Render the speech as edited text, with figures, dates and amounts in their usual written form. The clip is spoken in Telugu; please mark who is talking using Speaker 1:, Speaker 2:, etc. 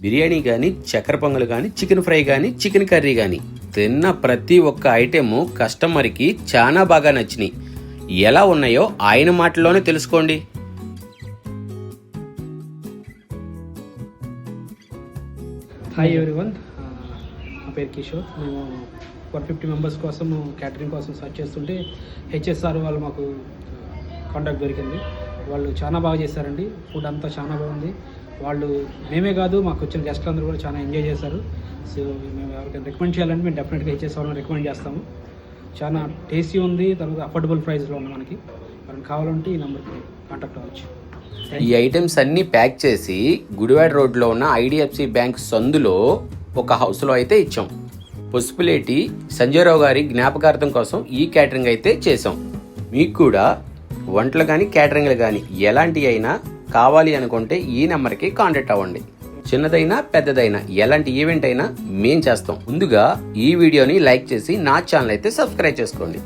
Speaker 1: బిర్యానీ కానీ, చక్కెర పొంగల్ కానీ, చికెన్ ఫ్రై కానీ, చికెన్ కర్రీ కానీ తిన్న ప్రతి ఒక్క ఐటెము కస్టమర్కి చాలా బాగా నచ్చినాయి. ఎలా ఉన్నాయో ఆయన మాటల్లోనే తెలుసుకోండి.
Speaker 2: హాయ్ ఎవ్రీవన్, నా పేరు కిషోర్. మేము 150 మెంబర్స్ కోసం క్యాటరింగ్ కోసం సర్చ్ చేస్తుంటే హెచ్ఎస్ఆర్ వాళ్ళు మాకు కాంటాక్ట్ దొరికింది. వాళ్ళు చాలా బాగా చేశారండి. ఫుడ్ అంతా చాలా బాగుంది. వాళ్ళు మేమే కాదు, మాకు వచ్చిన గెస్ట్లు అందరూ కూడా చాలా ఎంజాయ్ చేశారు. సో మేము ఎవరికైనా రికమెండ్ చేయాలంటే మేము డెఫినెట్గా హెచ్ఎస్ఆర్ రికమెండ్ చేస్తాము. చాలా టేస్టీ ఉంది, తర్వాత అఫోర్డబుల్ ప్రైస్లో ఉంది. మనకి ఎవరైనా కావాలంటే ఈ నెంబర్కి కాంటాక్ట్ అవ్వచ్చు.
Speaker 1: ఈ ఐటమ్స్ అన్నీ ప్యాక్ చేసి గుడివాడ రోడ్లో ఉన్న ఐడిఎఫ్సి బ్యాంక్ సందులో ఒక హౌస్లో అయితే ఇచ్చాం. పసుపులేటి సంజయరావు గారి జ్ఞాపకార్థం కోసం ఈ క్యాటరింగ్ అయితే చేసాం. మీకు కూడా వంటలు కానీ క్యాటరింగ్లు కానీ ఎలాంటి అయినా కావాలి అనుకుంటే ఈ నెంబర్కి కాంటాక్ట్ అవ్వండి. చిన్నదైనా పెద్దదైనా ఎలాంటి ఈవెంట్ అయినా మేం చేస్తాం. ముందుగా ఈ వీడియోని లైక్ చేసి నా ఛానల్ అయితే సబ్స్క్రైబ్ చేసుకోండి.